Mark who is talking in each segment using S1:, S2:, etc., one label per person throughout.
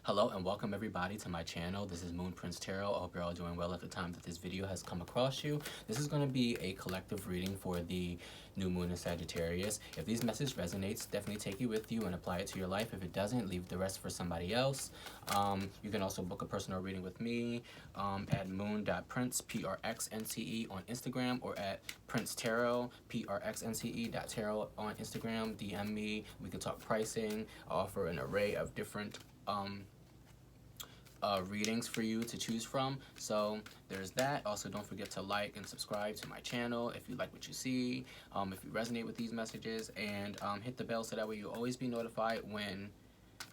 S1: Hello and welcome everybody to my channel. This is Moon.prxnce. I hope you're all doing well at the time that this video has come across you. This is going to be a collective reading for the new moon in Sagittarius. If these messages resonates, definitely take it with you and apply it to your life. If it doesn't, leave the rest for somebody else. You can also book a personal reading with me at Moon.prxnce on Instagram or at Prince Tarot, PRXNCE.tarot on Instagram. DM me. We can talk pricing. I offer an array of different readings for you to choose from. So there's that. Also, don't forget to like and subscribe to my channel if you like what you see, if you resonate with these messages, and hit the bell so that way you'll always be notified when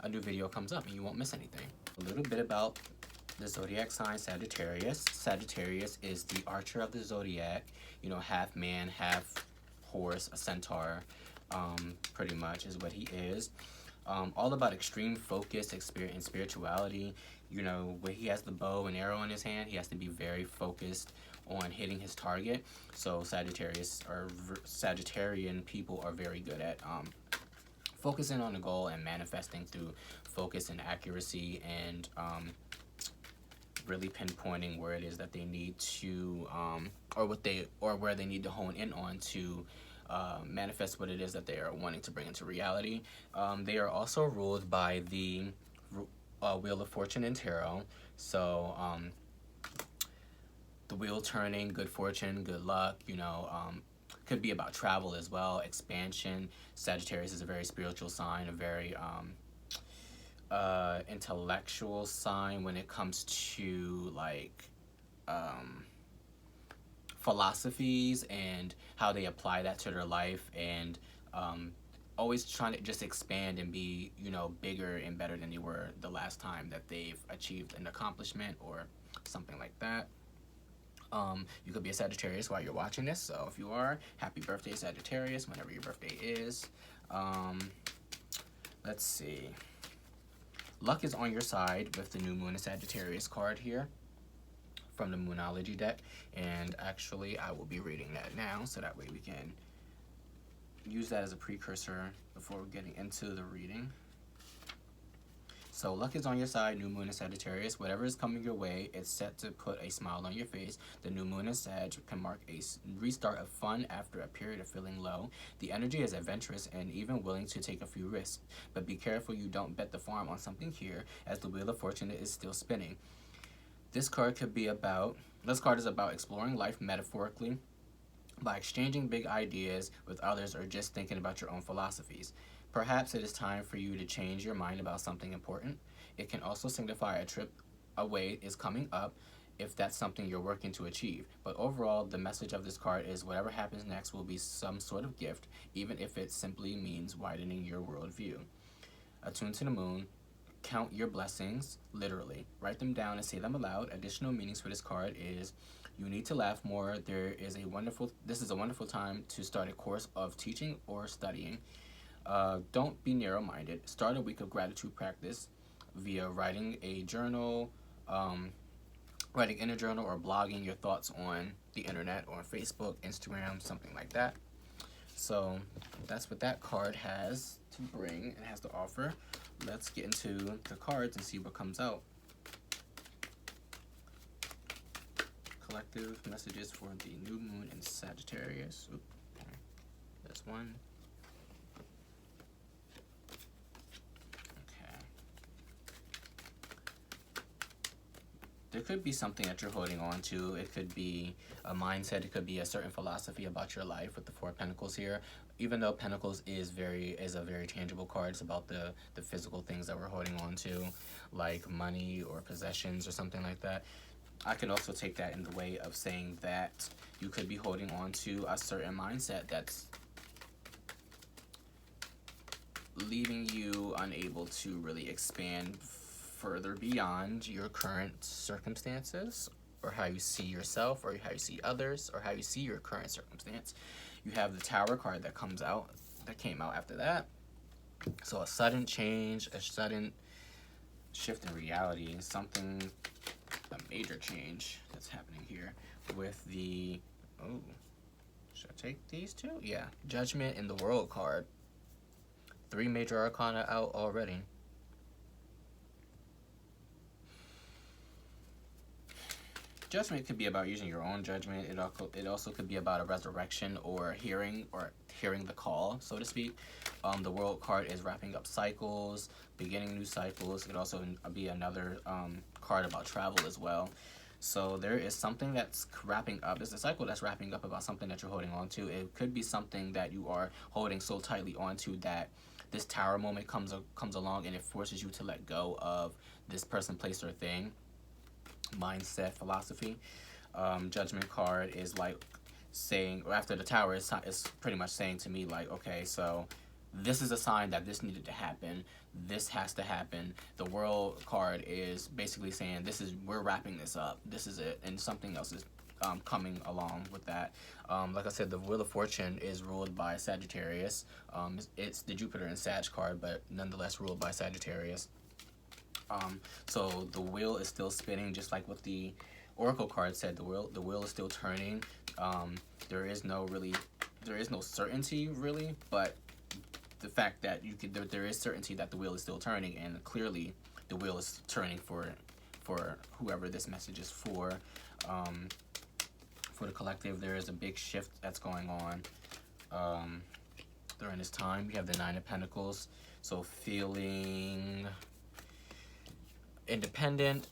S1: a new video comes up and you won't miss anything. A little bit about the zodiac sign Sagittarius. Sagittarius is the archer of the zodiac, you know, half man, half horse, a centaur, pretty much is what he is. All about extreme focus, experience, and spirituality. You know, when he has the bow and arrow in his hand, he has to be very focused on hitting his target. So Sagittarian people are very good at focusing on the goal and manifesting through focus and accuracy, and really pinpointing where it is that they need to or where they need to hone in on to manifest what it is that they are wanting to bring into reality. They are also ruled by the Wheel of Fortune and Tarot. So the wheel turning, good fortune, good luck, you know, could be about travel as well, expansion. Sagittarius is a very spiritual sign, a very intellectual sign when it comes to like philosophies and how they apply that to their life, and always trying to just expand and be, you know, bigger and better than they were the last time that they've achieved an accomplishment or something like that. You could be a Sagittarius while you're watching this, so if you are, happy birthday Sagittarius, whenever your birthday is. Let's see. Luck is on your side with the new moon in Sagittarius card here from the Moonology deck, and actually I will be reading that now so that way we can use that as a precursor before getting into the reading. So luck is on your side, new moon in Sagittarius. Whatever is coming your way, it's set to put a smile on your face. The new moon in Sag can mark a restart of fun after a period of feeling low. The energy is adventurous and even willing to take a few risks, but be careful you don't bet the farm on something here, as the Wheel of Fortune is still spinning. This card is about exploring life metaphorically by exchanging big ideas with others or just thinking about your own philosophies. Perhaps it is time for you to change your mind about something important. It can also signify a trip away is coming up if that's something you're working to achieve. But overall, the message of this card is whatever happens next will be some sort of gift, even if it simply means widening your worldview. Attune to the moon. Count your blessings, literally. Write them down and say them aloud. Additional meanings for this card is you need to laugh more. This is a wonderful time to start a course of teaching or studying. Don't be narrow-minded. Start a week of gratitude practice via writing a journal, writing in a journal, or blogging your thoughts on the internet or on Facebook, Instagram, something like that. So that's what that card has to bring and has to offer. Let's get into the cards and see what comes out. Collective messages for the new moon in Sagittarius. Oop, there's one. Okay. There could be something that you're holding on to. It could be a mindset. It could be a certain philosophy about your life with the Four of Pentacles here. Even though Pentacles is a very tangible card, it's about the physical things that we're holding on to, like money or possessions or something like that. I could also take that in the way of saying that you could be holding on to a certain mindset that's leaving you unable to really expand further beyond your current circumstances, or how you see yourself, or how you see others, or how you see your current circumstance. You have the Tower card that came out after that. So a sudden change, a sudden shift in reality, a major change that's happening here with the, should I take these two? Yeah, Judgment and the World card. 3 major arcana out already. Judgment could be about using your own judgment. It also could be about a resurrection or hearing the call, so to speak. The World card is wrapping up cycles, beginning new cycles. It could also be another card about travel as well. So there is something that's wrapping up. There's a cycle that's wrapping up about something that you're holding on to. It could be something that you are holding so tightly onto that this tower moment comes along and it forces you to let go of this person, place, or thing. Mindset, philosophy. Judgment card is like saying, or after the tower, is pretty much saying to me like, okay, so this is a sign that this needed to happen. This has to happen. The World card is basically saying we're wrapping this up. This is it, and something else is coming along with that. Like I said, the Wheel of Fortune is ruled by Sagittarius. It's the Jupiter and Sag card, but nonetheless ruled by Sagittarius. So the wheel is still spinning, just like what the Oracle card said. The wheel is still turning. There is no certainty really, but the fact that there is certainty that the wheel is still turning, and clearly the wheel is turning for whoever this message is for. For the collective, there is a big shift that's going on during this time. You have the Nine of Pentacles, so feeling independent,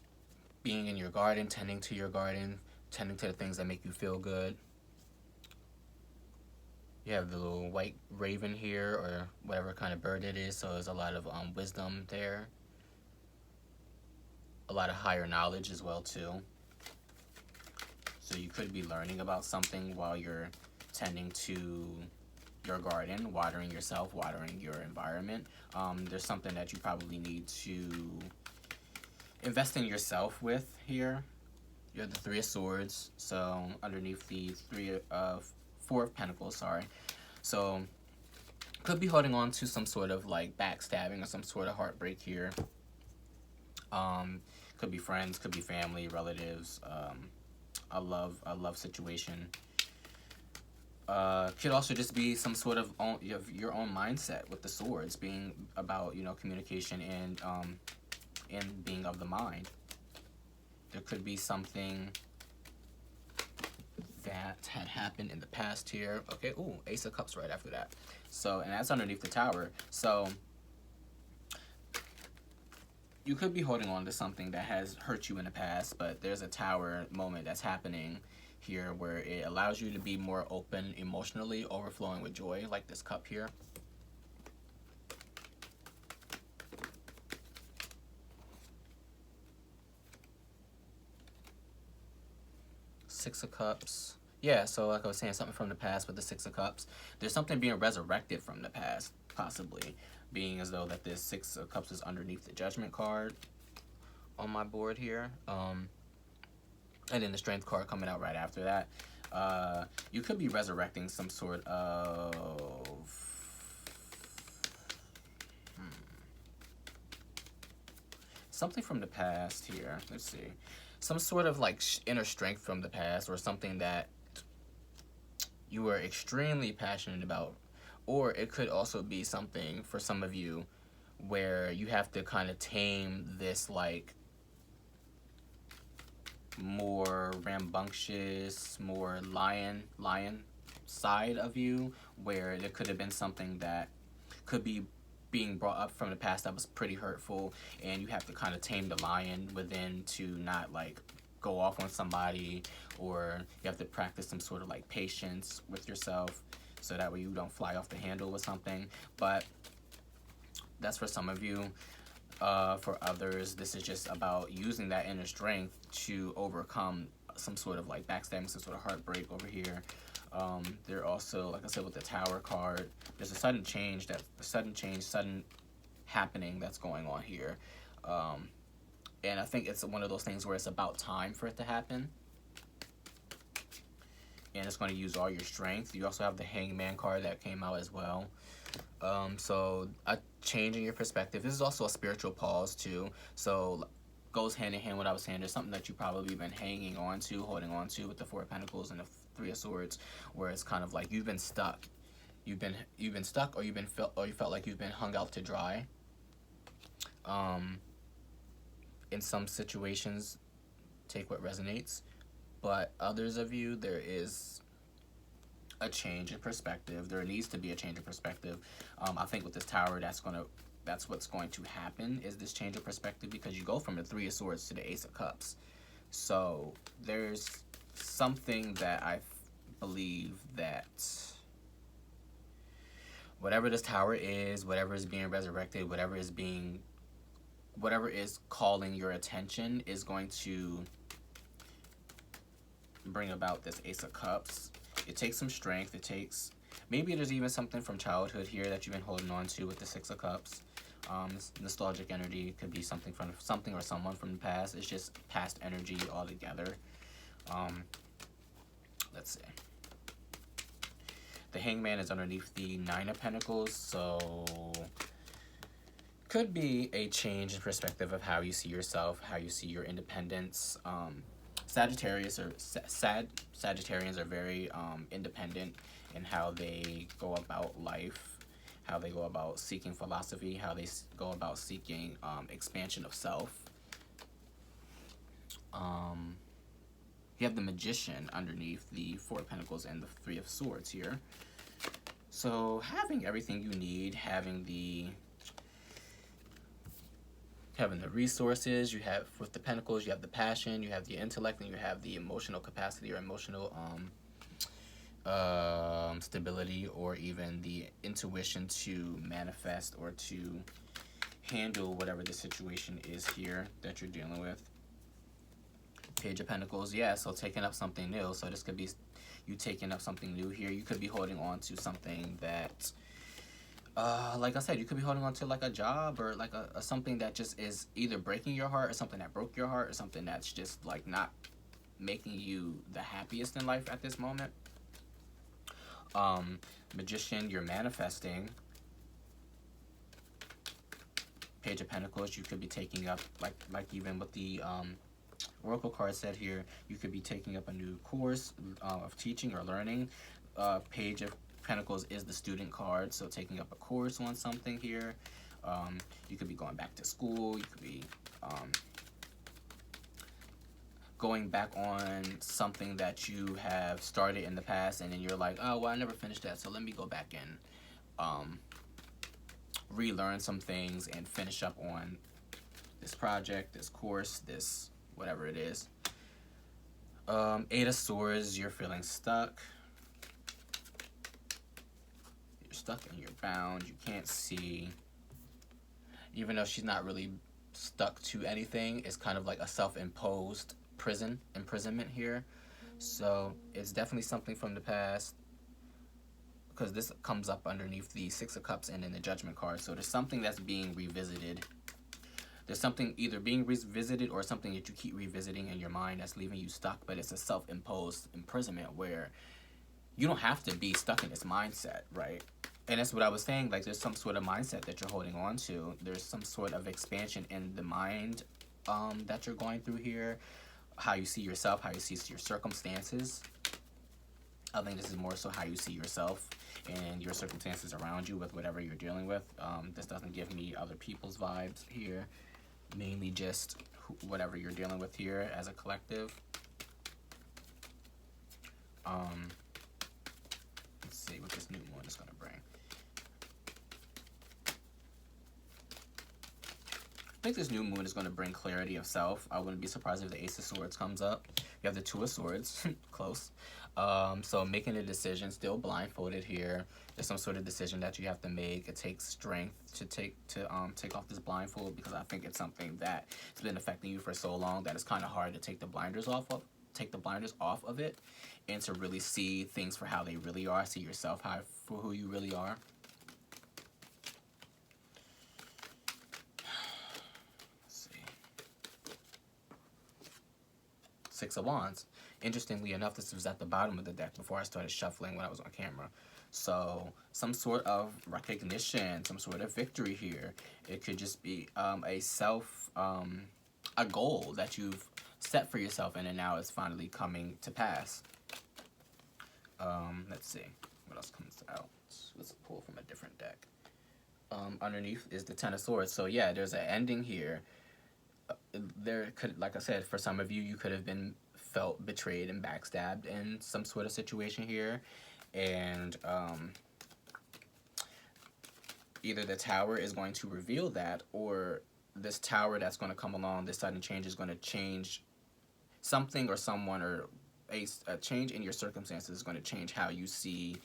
S1: being in your garden, tending to your garden, tending to the things that make you feel good. You have the little white raven here, or whatever kind of bird it is, so there's a lot of wisdom there. A lot of higher knowledge as well too. So you could be learning about something while you're tending to your garden, watering yourself, watering your environment. There's something that you probably need to invest in yourself with here. You have the Three of Swords, so underneath the Four of Pentacles, sorry. So could be holding on to some sort of like backstabbing or some sort of heartbreak here. Could be friends, could be family, relatives, a love situation. Could also just be some sort of your own mindset with the swords, being about, you know, communication and being of the mind. There could be something that had happened in the past here. Okay, ooh, Ace of Cups right after that. So, and that's underneath the tower. So you could be holding on to something that has hurt you in the past, but there's a tower moment that's happening here where it allows you to be more open emotionally, overflowing with joy, like this cup here. Six of Cups. Yeah, so like I was saying, something from the past with the Six of Cups. There's something being resurrected from the past, possibly. Being as though that this Six of Cups is underneath the Judgment card on my board here. And then the Strength card coming out right after that. You could be resurrecting some sort of... something from the past here. Let's see. Some sort of like inner strength from the past, or something that you were extremely passionate about. Or it could also be something for some of you where you have to kind of tame this like more rambunctious, more lion side of you, where there could have been something that could be being brought up from the past that was pretty hurtful, and you have to kind of tame the lion within to not like go off on somebody, or you have to practice some sort of like patience with yourself so that way you don't fly off the handle with something. But that's for some of you. For others, this is just about using that inner strength to overcome some sort of like backstabbing, some sort of heartbreak over here. There also, like I said, with the Tower card, there's a sudden happening that's going on here. And I think it's one of those things where it's about time for it to happen. And it's going to use all your strength. You also have the Hangman card that came out as well. So a change in your perspective. This is also a spiritual pause too. So goes hand in hand with what I was saying. There's something that you probably been hanging on to, holding on to with the Four of Pentacles and the Three of Swords, where it's kind of like you've been stuck. You've been stuck, or you felt like you've been hung out to dry. In some situations, take what resonates. but others of you, there is a change in perspective. There needs to be a change in perspective. I think with this Tower, that's what's going to happen, is this change of perspective, because you go from the Three of Swords to the Ace of Cups. So there's something that I believe that whatever this Tower is, whatever is being resurrected, whatever is calling your attention is going to bring about this Ace of Cups. It takes some strength. It takes, maybe there's even something from childhood here that you've been holding on to with the Six of Cups. Nostalgic energy could be something from something or someone from the past. It's just past energy altogether. Let's see. The Hangman is underneath the Nine of Pentacles, so could be a change in perspective of how you see yourself, how you see your independence. Sagittarians are very independent in how they go about life, how they go about seeking philosophy, how they go about seeking expansion of self. You have the Magician underneath the Four of Pentacles and the Three of Swords here. So having everything you need, having the resources, you have with the Pentacles, you have the passion, you have the intellect, and you have the emotional capacity or emotional stability, or even the intuition to manifest or to handle whatever the situation is here that you're dealing with. Page of Pentacles, yeah, so taking up something new. So this could be you taking up something new here. You could be holding on to something that, like I said, you could be holding on to like a job or like a something that just is either breaking your heart, or something that broke your heart, or something that's just like not making you the happiest in life at this moment. Magician, you're manifesting. Page of Pentacles, you could be taking up, like even with the Oracle card said here, you could be taking up a new course of teaching or learning. Page of Pentacles is the student card, so taking up a course on something here. You could be going back to school. You could be going back on something that you have started in the past, and then you're like, oh, well, I never finished that, so let me go back and relearn some things and finish up on this project, this course, this whatever it is. Eight of Swords, you're feeling stuck. You're stuck and you're bound. You can't see. Even though she's not really stuck to anything, it's kind of like a self-imposed imprisonment here. So it's definitely something from the past, because this comes up underneath the Six of Cups and in the Judgment card. So there's something that's being revisited. There's something either being revisited or something that you keep revisiting in your mind that's leaving you stuck, but it's a self-imposed imprisonment where you don't have to be stuck in this mindset, right? And that's what I was saying, like there's some sort of mindset that you're holding on to. There's some sort of expansion in the mind that you're going through here. How you see yourself, how you see your circumstances. I think this is more so how you see yourself and your circumstances around you with whatever you're dealing with. This doesn't give me other people's vibes here. Mainly just whatever you're dealing with here as a collective. Let's see what this new moon is going to bring. I think this new moon is going to bring clarity of self. I wouldn't be surprised if the Ace of Swords comes up. You have the Two of Swords, close. So making a decision, still blindfolded here. There's some sort of decision that you have to make. It takes strength to take off this blindfold, because I think it's something that has been affecting you for so long that it's kind of hard to take the blinders off of it, and to really see things for how they really are. See yourself for who you really are. Six of Wands. Interestingly enough, this was at the bottom of the deck before I started shuffling when I was on camera. So some sort of recognition, some sort of victory here. It could just be a goal that you've set for yourself, and then now it's finally coming to pass. Let's see what else comes out. Let's pull from a different deck. Underneath is the Ten of Swords. So yeah, there's an ending here. There could, like I said, for some of you, you could have been felt betrayed and backstabbed in some sort of situation here. And either the Tower is going to reveal that, or this Tower that's going to come along, this sudden change is going to change something or someone, or a change in your circumstances is going to change how you see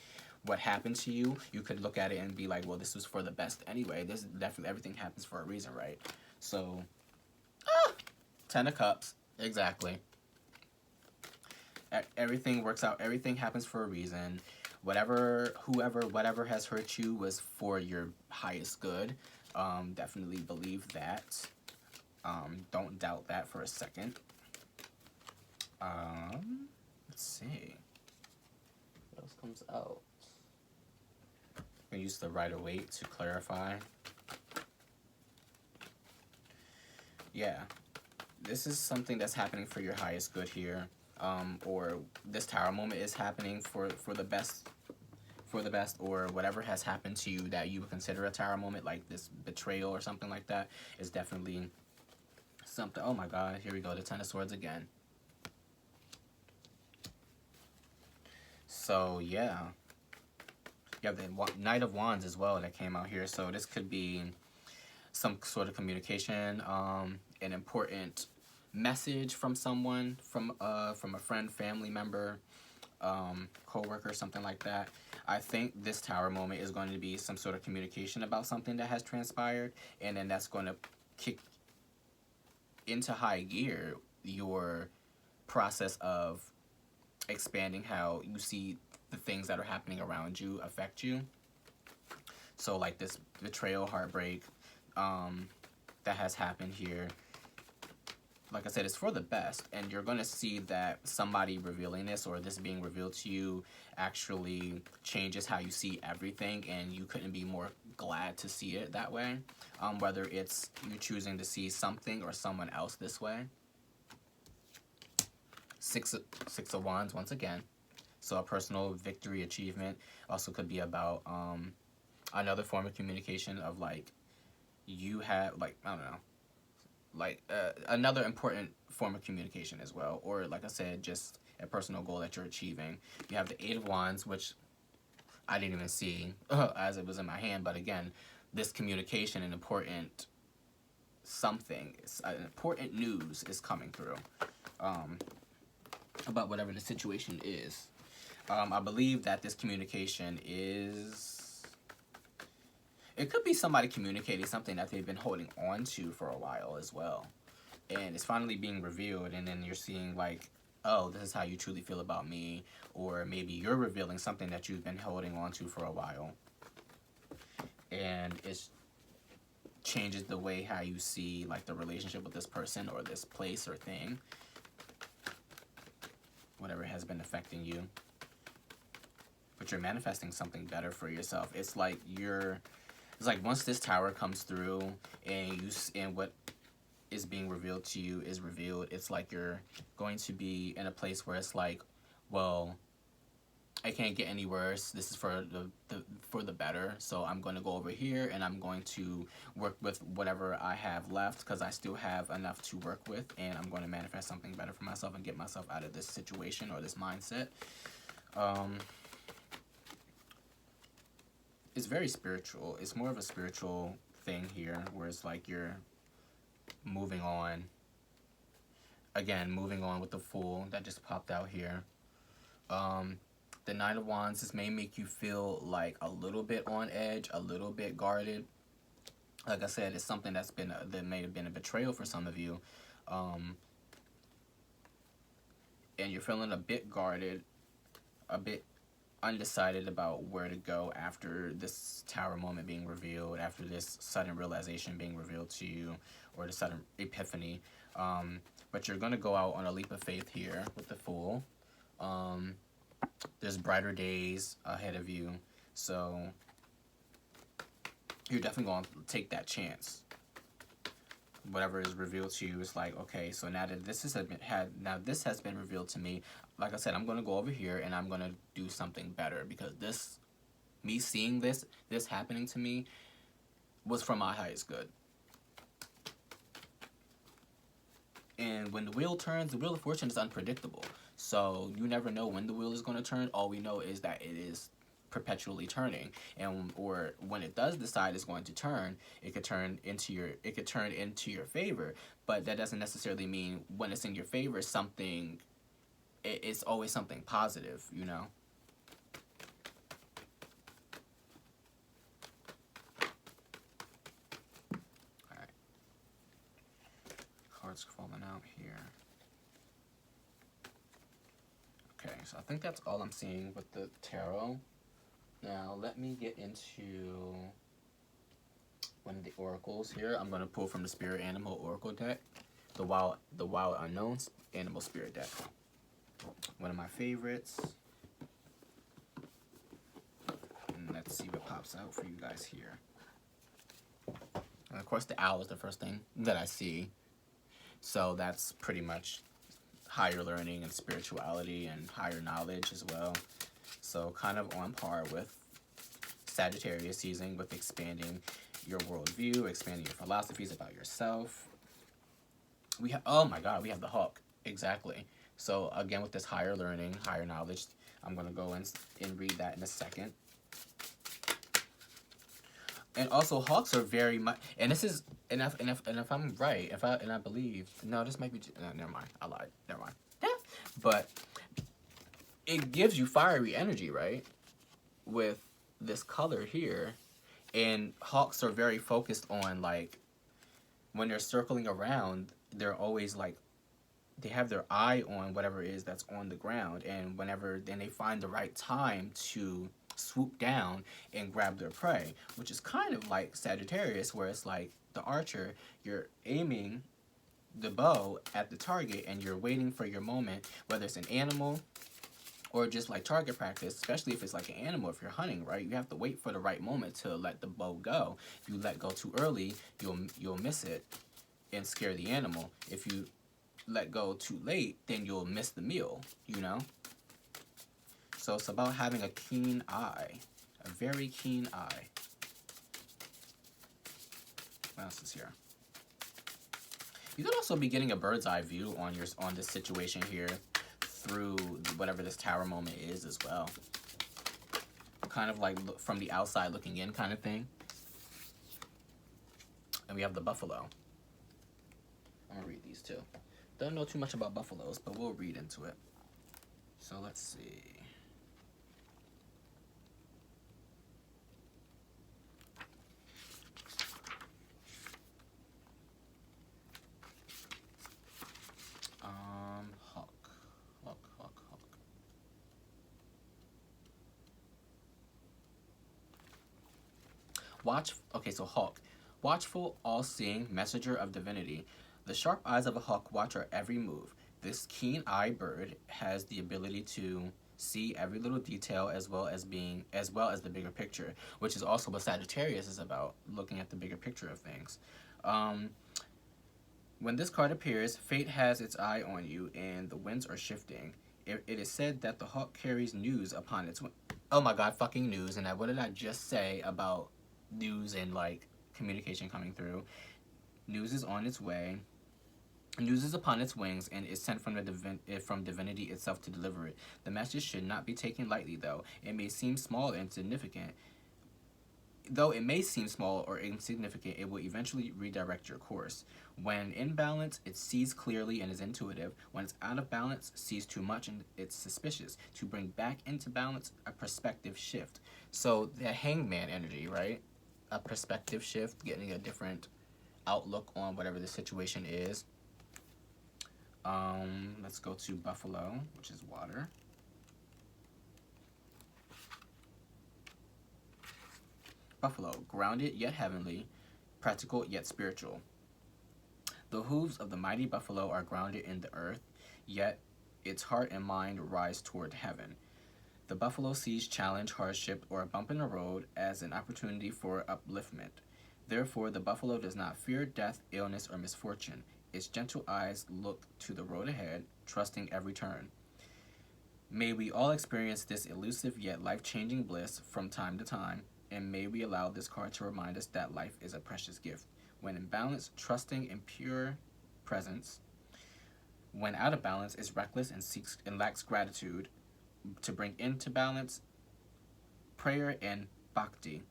S1: what happened to you. You could look at it and be like, well, this was for the best anyway. This definitely, everything happens for a reason, right? So, 10 of Cups, exactly. Everything works out. Everything happens for a reason. Whatever has hurt you was for your highest good. Definitely believe that. Don't doubt that for a second. Let's see. What else comes out? I use the Rider-Waite to clarify. Yeah. This is something that's happening for your highest good here. Or this Tower moment is happening for the best, or whatever has happened to you that you would consider a Tower moment, like this betrayal or something like that, is definitely something. Oh my God, here we go, the Ten of Swords again. So yeah, you have the Knight of Wands as well that came out here. So this could be some sort of communication, an important message from someone, from a friend, family member, co-worker, something like that. I think this Tower moment is going to be some sort of communication about something that has transpired, and then that's going to kick into high gear your process of expanding how you see the things that are happening around you affect you. So like this betrayal, heartbreak, that has happened here, like I said, it's for the best, and you're going to see that somebody revealing this, or this being revealed to you, actually changes how you see everything, and you couldn't be more glad to see it that way, whether it's you choosing to see something or someone else this way. Six of Wands once again. So a personal victory, achievement. Also could be about another form of communication of like, you have, like, I don't know, like another important form of communication as well, or like I said, just a personal goal that you're achieving. You have the Eight of Wands, which I didn't even see as it was in my hand, but again, this communication, an important something, important news is coming through about whatever the situation is. I believe that this communication is, it could be somebody communicating something that they've been holding on to for a while as well, and it's finally being revealed, and then you're seeing like, oh, this is how you truly feel about me, or maybe you're revealing something that you've been holding on to for a while, and it changes the way how you see like the relationship with this person or this place or thing, whatever has been affecting you. But you're manifesting something better for yourself. It's like once this Tower comes through and what is being revealed to you is revealed, it's like you're going to be in a place where it's like, well, I can't get any worse. This is for the better. So I'm going to go over here and I'm going to work with whatever I have left, because I still have enough to work with, and I'm going to manifest something better for myself and get myself out of this situation or this mindset. It's very spiritual. It's more of a spiritual thing here, where it's like you're moving on. Again, moving on with the Fool that just popped out here. The Nine of Wands, this may make you feel like a little bit on edge, a little bit guarded. Like I said, it's something that may have been a betrayal for some of you. And you're feeling a bit guarded, a bit undecided about where to go after this Tower moment being revealed, after this sudden realization being revealed to you, or the sudden epiphany. But you're going to go out on a leap of faith here with the Fool. There's brighter days ahead of you, so you're definitely going to take that chance. Whatever is revealed to you is like, okay, so now that this has been revealed to me, like I said, I'm going to go over here and I'm going to do something better, because me seeing this happening to me was for my highest good. And when the wheel turns, the wheel of fortune is unpredictable. So you never know when the wheel is going to turn. All we know is that it is perpetually turning, and or when it does decide it's going to turn, it could turn into your favor. But that doesn't necessarily mean when it's in your favor something, it's always something positive, you know. All right, cards falling out here. Okay, so I think that's all I'm seeing with the tarot. Now let me get into one of the oracles here. I'm gonna pull from the Spirit Animal Oracle deck, the Wild Unknown Animal Spirit deck. One of my favorites. And let's see what pops out for you guys here. And of course, the owl is the first thing that I see. So that's pretty much higher learning and spirituality and higher knowledge as well. So kind of on par with Sagittarius season, with expanding your worldview, expanding your philosophies about yourself. We have, oh my god, we have the hawk. Exactly. So again, with this higher learning, higher knowledge, I'm going to go and read that in a second. And also, hawks are very much, and this is, and if I'm right, and I believe, no, this might be, no, never mind, I lied, never mind. But it gives you fiery energy, right? With this color here, and hawks are very focused on, like, when they're circling around, they're always like, they have their eye on whatever it is that's on the ground, and then they find the right time to swoop down and grab their prey, which is kind of like Sagittarius, where it's like the archer, you're aiming the bow at the target and you're waiting for your moment, whether it's an animal or just like target practice, especially if it's like an animal. If you're hunting, right, you have to wait for the right moment to let the bow go. If you let go too early, you'll miss it and scare the animal. If you let go too late, then you'll miss the meal, you know? So it's about having a keen eye, a very keen eye. What else is here? You could also be getting a bird's eye view on this situation here through whatever this tower moment is as well. Kind of like from the outside looking in kind of thing. And we have the buffalo. I'm gonna read these too. Don't know too much about buffaloes, but we'll read into it. So let's see. Hawk. Watchful, all-seeing, messenger of divinity. The sharp eyes of a hawk watch our every move. This keen-eyed bird has the ability to see every little detail as well as the bigger picture, which is also what Sagittarius is about, looking at the bigger picture of things. When this card appears, fate has its eye on you and the winds are shifting. It is said that the hawk carries news upon its wings. Oh my god, fucking news. And what did I just say about news and like communication coming through? News is on its way. News is upon its wings and is sent from from divinity itself to deliver it. The message should not be taken lightly, though. It may seem small and insignificant. Though it may seem small or insignificant, it will eventually redirect your course. When in balance, it sees clearly and is intuitive. When it's out of balance, sees too much and it's suspicious. To bring back into balance, a perspective shift. So the hangman energy, right? A perspective shift, getting a different outlook on whatever the situation is. Let's go to buffalo, which is water. Buffalo, grounded yet heavenly, practical yet spiritual. The hooves of the mighty buffalo are grounded in the earth, yet its heart and mind rise toward heaven. The buffalo sees challenge, hardship, or a bump in the road as an opportunity for upliftment. Therefore, the buffalo does not fear death, illness, or misfortune. Its gentle eyes look to the road ahead, trusting every turn. May we all experience this elusive yet life-changing bliss from time to time, and may we allow this card to remind us that life is a precious gift. When in balance, trusting in pure presence, When out of balance, is reckless and seeks and lacks gratitude. To bring into balance, prayer and bhakti,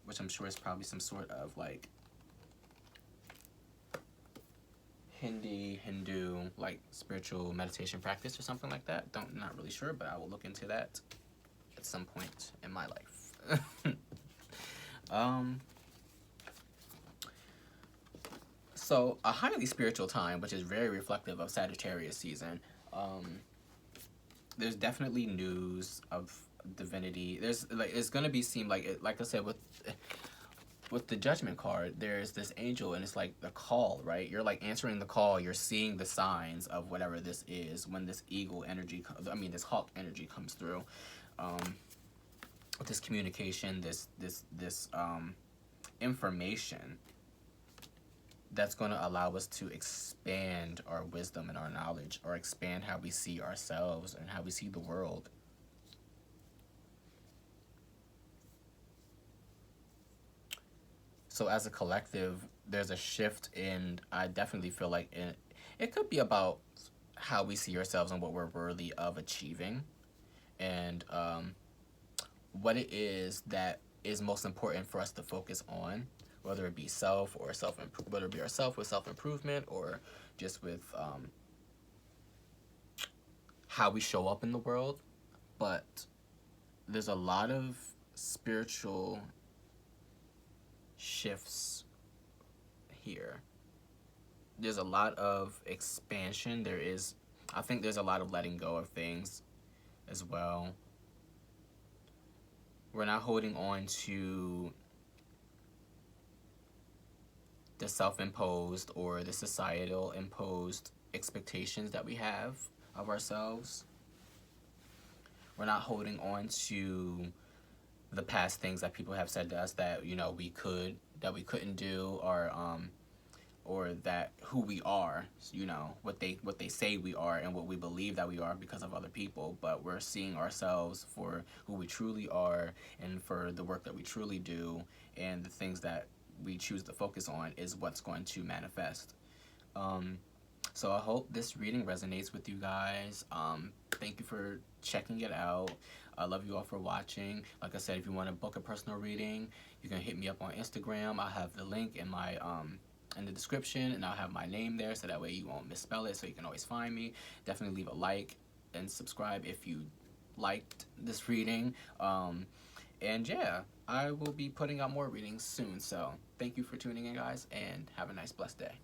S1: which I'm sure is probably some sort of like Hindu like spiritual meditation practice or something like that. Not really sure, but I will look into that at some point in my life. So a highly spiritual time, which is very reflective of Sagittarius season. There's definitely news of divinity. There's like it's gonna be seem like it, like I said with the Judgment card, there's this angel and it's like the call, right? You're like answering the call. You're seeing the signs of whatever this is when this eagle energy, this hawk energy comes through. This communication, this information that's going to allow us to expand our wisdom and our knowledge, or expand how we see ourselves and how we see the world. So as a collective, there's a shift in, I definitely feel like it could be about how we see ourselves and what we're worthy of achieving, and what it is that is most important for us to focus on, whether it be self or whether it be ourself with self-improvement, or just with how we show up in the world. But there's a lot of spiritual shifts here. There's a lot of expansion. I think there's a lot of letting go of things as well. We're not holding on to the self-imposed or the societal imposed expectations that we have of ourselves. We're not holding on to the past things that people have said to us that we couldn't do, or that who we are, what they say we are and what we believe that we are because of other people. But we're seeing ourselves for who we truly are, and for the work that we truly do, and the things that we choose to focus on is what's going to manifest. So I hope this reading resonates with you guys. Thank you for checking it out. I love you all for watching. Like I said, if you want to book a personal reading, you can hit me up on Instagram. I'll have the link in my in the description, and I'll have my name there, so that way you won't misspell it, so you can always find me. Definitely leave a like and subscribe if you liked this reading. And yeah, I will be putting out more readings soon. So thank you for tuning in, guys, and have a nice, blessed day.